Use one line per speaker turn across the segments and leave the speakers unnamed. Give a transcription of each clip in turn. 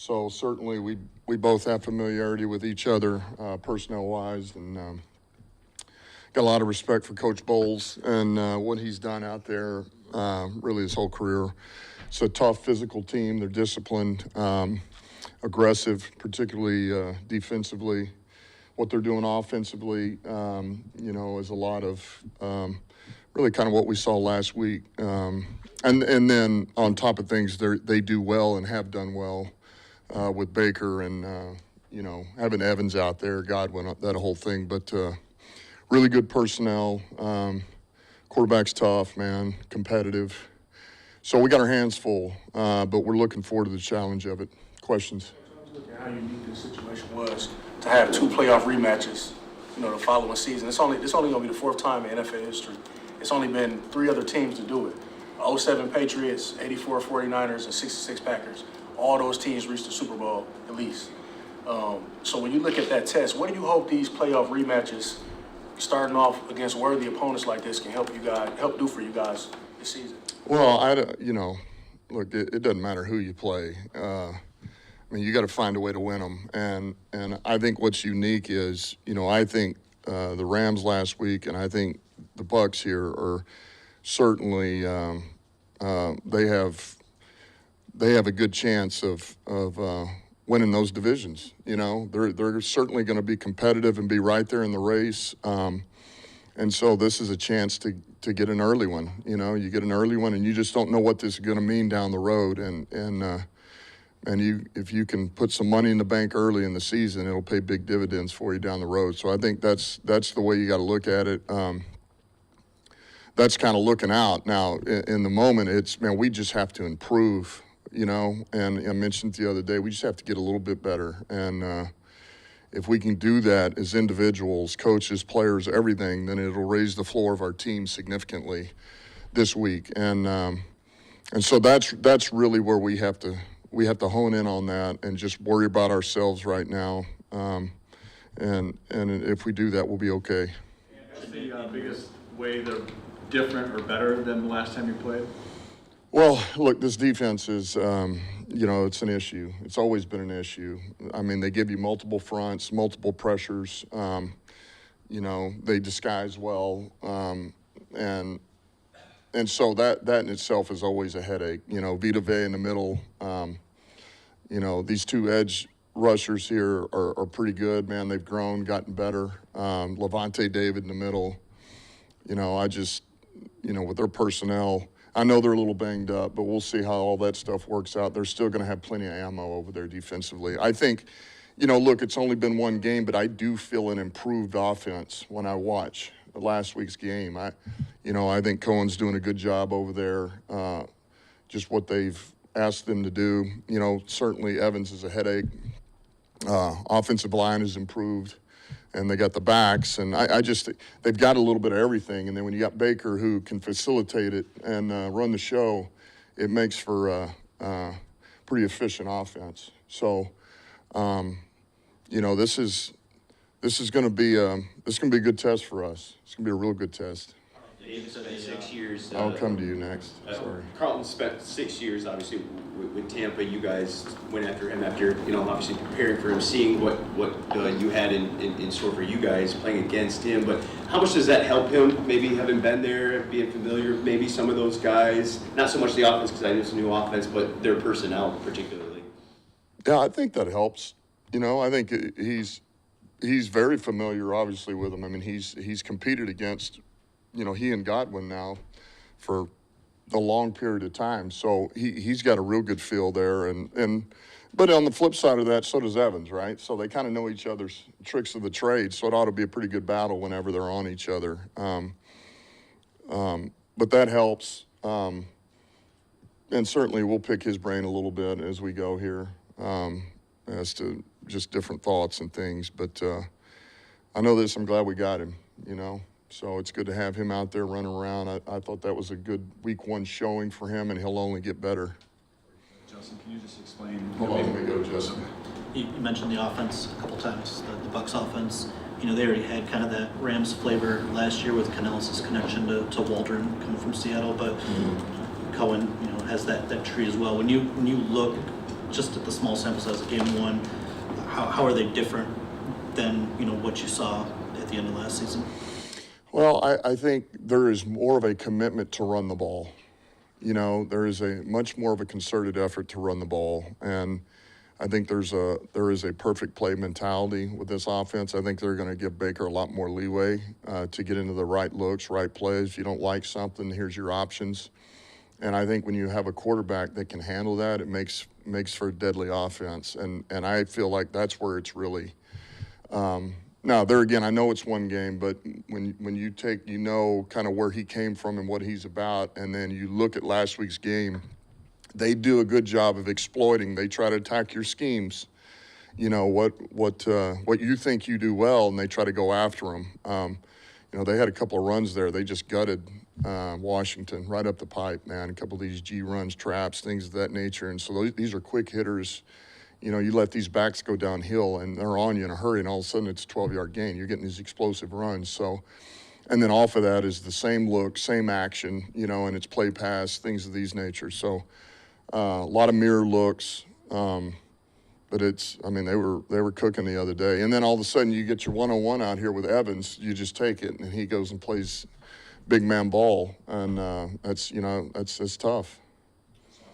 So certainly we both have familiarity with each other personnel-wise, and got a lot of respect for Coach Bowles and what he's done out there really his whole career. It's a tough physical team. They're disciplined, aggressive, particularly defensively. What they're doing offensively, is a lot of really kind of what we saw last week. And then on top of things, they do well and have done well with Baker and, having Evans out there, Godwin, that whole thing. But really good personnel. Quarterback's tough, man, competitive. So we got our hands full, but we're looking forward to the challenge of it. Questions?
Look at how unique this situation was to have 2 playoff rematches, the following season. It's only going to be the 4th time in NFL history. It's only been 3 other teams to do it. 07 Patriots, 84 49ers, and 66 Packers. All those teams reached the Super Bowl, at least. So when you look at that test, what do you hope these playoff rematches, starting off against worthy opponents like this, can help do for you guys this season?
Well, look, it doesn't matter who you play. You got to find a way to win them. And I think what's unique is, I think the Rams last week, and I think the Bucs here are certainly they have a good chance of winning those divisions. They're certainly going to be competitive and be right there in the race. And so this is a chance to get an early one. You get an early one, and you just don't know what this is going to mean down the road. And if you can put some money in the bank early in the season, it'll pay big dividends for you down the road. So I think that's the way you got to look at it. That's kind of looking out. Now, in the moment, we just have to improve, and I mentioned the other day, we just have to get a little bit better. And if we can do that as individuals, coaches, players, everything, then it'll raise the floor of our team significantly this week. And so that's really where we have to hone in on that and just worry about ourselves right now. And if we do that, we'll be okay.
What's the biggest way they're different or better than the last time you played?
Well, look, this defense is, it's an issue. It's always been an issue. They give you multiple fronts, multiple pressures. They disguise well. And so that in itself is always a headache. Vita Vea in the middle. These 2 edge rushers here are pretty good, man. They've grown, gotten better. Levante David in the middle. With their personnel, I know they're a little banged up, but we'll see how all that stuff works out. They're still going to have plenty of ammo over there defensively. I think, look, it's only been 1 game, but I do feel an improved offense when I watch last week's game. I think Cohen's doing a good job over there, just what they've asked them to do. Certainly Evans is a headache. Offensive line has improved, and they got the backs, and they've got a little bit of everything. And then when you got Baker who can facilitate it and run the show, it makes for a pretty efficient offense. So, this is going to be a good test for us. It's going to be a real good test.
David spent 6 years.
I'll come to you next. Sorry.
Carlton spent 6 years, obviously, with Tampa. You guys went after him after, obviously preparing for him, seeing what you had in store for you guys, playing against him. But how much does that help him, maybe having been there, being familiar, maybe some of those guys, not so much the offense, because I know it's a new offense, but their personnel particularly?
Yeah, I think that helps. I think he's very familiar, obviously, with him. He's competed against he and Godwin now for a long period of time. So he's got a real good feel there. But on the flip side of that, so does Evans, right? So they kind of know each other's tricks of the trade. So it ought to be a pretty good battle whenever they're on each other. But that helps. And certainly we'll pick his brain a little bit as we go here as to just different thoughts and things. But I know this, I'm glad we got him, So it's good to have him out there running around. I thought that was a good week 1 showing for him, and he'll only get better.
Justin, can you just explain?
Hold on, let me go, Justin.
You mentioned the offense a couple times, the Bucs offense. They already had kind of that Rams flavor last year with Canales' connection to Waldron coming from Seattle, but Cohen, has that tree as well. When you look just at the small sample size of game one, how are they different than, what you saw at the end of last season?
Well, I think there is more of a commitment to run the ball. There is a much more of a concerted effort to run the ball, and I think there is a perfect play mentality with this offense. I think they're going to give Baker a lot more leeway to get into the right looks, right plays. If you don't like something, here's your options. And I think when you have a quarterback that can handle that, it makes for a deadly offense. And I feel like that's where it's really. Now, there again, I know it's one game, but when you take, kind of where he came from and what he's about, and then you look at last week's game, they do a good job of exploiting. They try to attack your schemes, what you think you do well, and they try to go after them. They had a couple of runs there. They just gutted Washington right up the pipe, man. A couple of these G runs, traps, things of that nature. And so these are quick hitters. You let these backs go downhill, and they're on you in a hurry, and all of a sudden it's a 12-yard gain. You're getting these explosive runs. So, and then off of that is the same look, same action, and it's play pass, things of these nature. So a lot of mirror looks, but they were cooking the other day. And then all of a sudden you get your one-on-one out here with Evans, you just take it, and he goes and plays big man ball, and that's tough.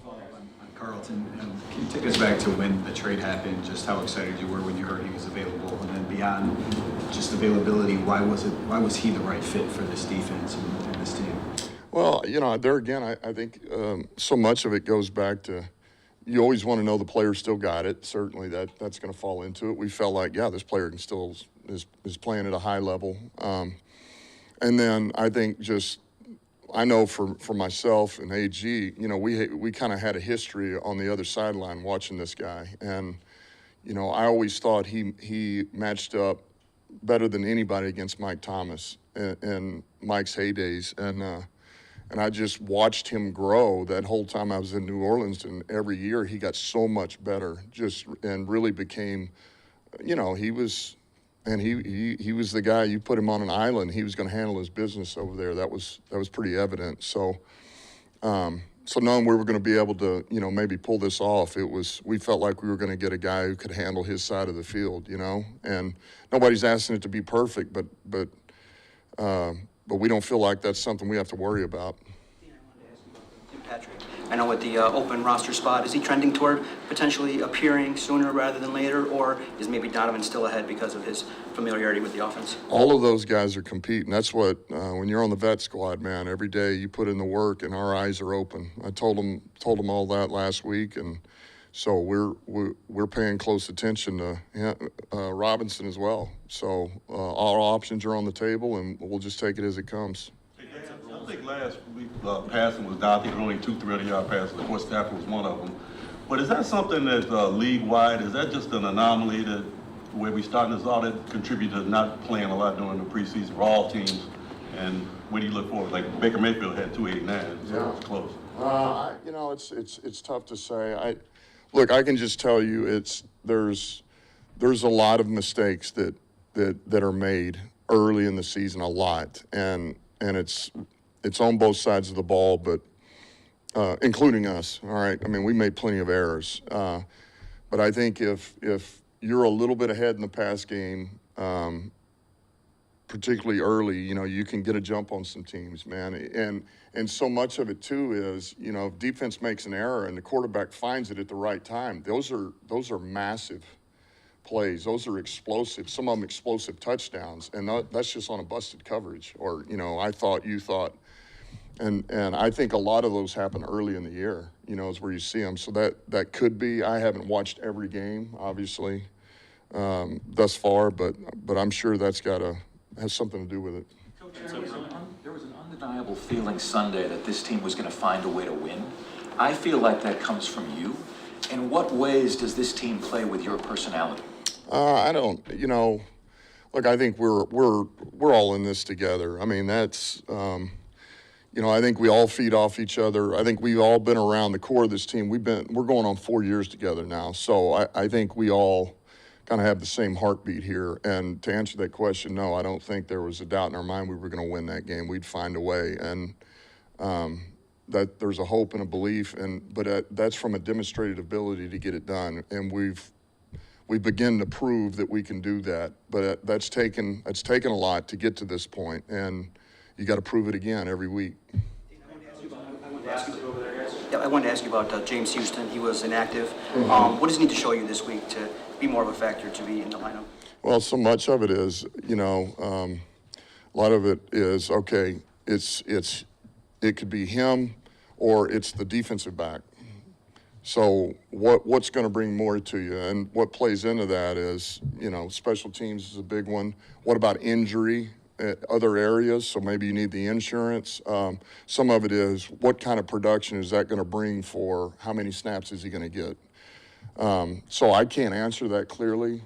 On Carlton, can you take us back to when the trade happened, just how excited you were when you heard he was available, and then beyond just availability, why was he the right fit for this defense and this team?
Well, there again, I think so much of it goes back to you always want to know the player still got it. Certainly that's going to fall into it. We felt like, this player can still is playing at a high level. And then I think I know for myself and AG, we kind of had a history on the other sideline watching this guy. And, I always thought he matched up better than anybody against Mike Thomas in Mike's heydays. And I just watched him grow that whole time I was in New Orleans, and every year he got so much better, and really became, he was the guy. You put him on an island, he was going to handle his business over there. That was pretty evident. So, knowing we were going to be able to, maybe pull this off, we felt like we were going to get a guy who could handle his side of the field, and nobody's asking it to be perfect, but we don't feel like that's something we have to worry about.
Patrick, I know with the open roster spot, is he trending toward potentially appearing sooner rather than later, or is maybe Donovan still ahead because of his familiarity with the offense?
All of those guys are competing. That's what, when you're on the vet squad, man, every day you put in the work and our eyes are open. I told them all that last week, and so we're paying close attention to Robinson as well. So our options are on the table, and we'll just take it as it comes.
I think last week passing was down. I think only 2 300-yard passes. Of course, Stafford was one of them. But is that something that's league-wide? Is that just an anomaly that where we starting this all that contributed to not playing a lot during the preseason for all teams? And where do you look forward? Like Baker Mayfield had 289, so it's close.
It's tough to say. I can just tell you there's a lot of mistakes that are made early in the season, a lot, and it's on both sides of the ball, but including us. All right, we made plenty of errors, but I think if you're a little bit ahead in the pass game, particularly early, you can get a jump on some teams, man. And so much of it too is, if defense makes an error and the quarterback finds it at the right time, those are massive plays. Those are explosive. Some of them explosive touchdowns, and that's just on a busted coverage. Or I thought, you thought, and I think a lot of those happen early in the year. Is where you see them. So that could be. I haven't watched every game, obviously, thus far, but I'm sure that's has something to do with it.
Coach, there was an undeniable feeling Sunday that this team was going to find a way to win. I feel like that comes from you. In what ways does this team play with your personality?
I don't. Look, I think we're all in this together. That's. I think we all feed off each other. I think we've all been around the core of this team. We're going on 4 years together now. So I think we all kind of have the same heartbeat here. And to answer that question, no, I don't think there was a doubt in our mind we were going to win that game. We'd find a way. And that there's a hope and a belief, but that's from a demonstrated ability to get it done, and we've begun to prove that we can do that. But that's taken a lot to get to this point, and you got to prove it again every week.
Yeah, I wanted to ask you about James Houston. He was inactive. What does he need to show you this week to be more of a factor to be in the lineup?
Well, so much of it is, a lot of it is, okay, it could be him or it's the defensive back. So what's going to bring more to you? And what plays into that is, special teams is a big one. What about injury at other areas? So maybe you need the insurance. Some of it is what kind of production is that going to bring for how many snaps is he going to get? So I can't answer that clearly,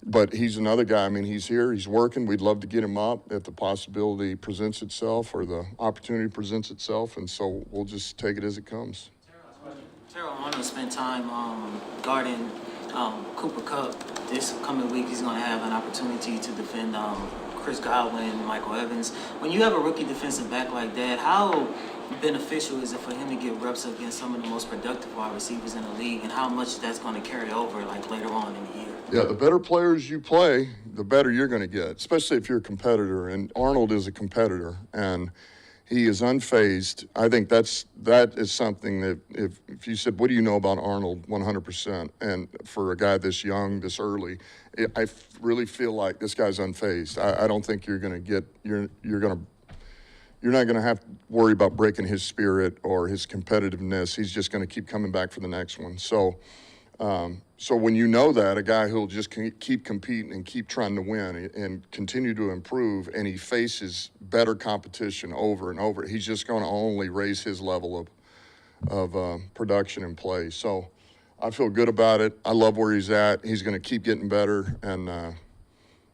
but he's another guy. I mean, he's here, he's working. We'd love to get him up if the possibility presents itself or the opportunity presents itself, and so we'll just take it as it comes.
Terrell Arnold spent time guarding Cooper Kupp. This coming week, he's going to have an opportunity to defend Chris Godwin, Michael Evans. When you have a rookie defensive back like that, how beneficial is it for him to get reps against some of the most productive wide receivers in the league, and how much that's going to carry over later on in the year?
Yeah, the better players you play, the better you're going to get, especially if you're a competitor. And Arnold is a competitor, and he is unfazed. I think that is something that if you said, what do you know about Arnold? 100%. And for a guy this young, this early, I really feel like this guy's unfazed. I don't think you're going to get you're not going to have to worry about breaking his spirit or his competitiveness. He's just going to keep coming back for the next one. So when you know that, a guy who'll just keep competing and keep trying to win and continue to improve, and he faces better competition over and over, he's just going to only raise his level of production and play. So I feel good about it. I love where he's at. He's going to keep getting better, and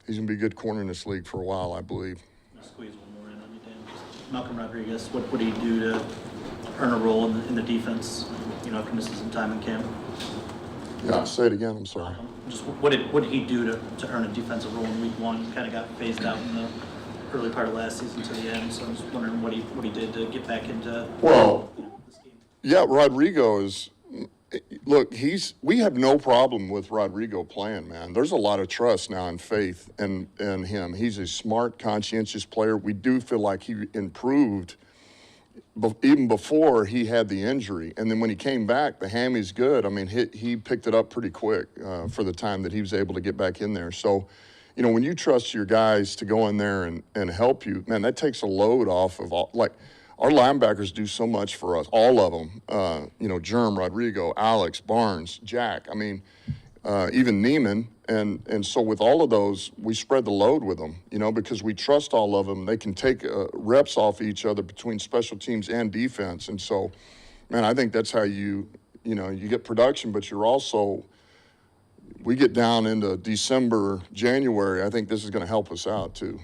he's going to be a good corner in this league for a while, I believe.
I'll squeeze one more in on you, Dan. Just Malcolm Rodriguez, what did he do to earn a role in the defense, after missing some time in camp?
Yeah, say it again. I'm sorry.
Just what did he do to earn a defensive role in week one? He kind of got phased out in the early part of last season to the end. So I'm just wondering what he did to get back into this game.
Yeah, Rodrigo is. Look, we have no problem with Rodrigo playing, man. There's a lot of trust now and faith in him. He's a smart, conscientious player. We do feel like he improved even before he had the injury. And then when he came back, the hammy's good. I mean, he picked it up pretty quick for the time that he was able to get back in there. So, when you trust your guys to go in there and help you, man, that takes a load off of all. Like, our linebackers do so much for us, all of them. Germ, Rodrigo, Alex, Barnes, Jack. I mean, even Neiman. And so with all of those, we spread the load with them, because we trust all of them. They can take reps off each other between special teams and defense. And so, man, I think that's how you get production, but you're also, we get down into December, January, I think this is going to help us out too.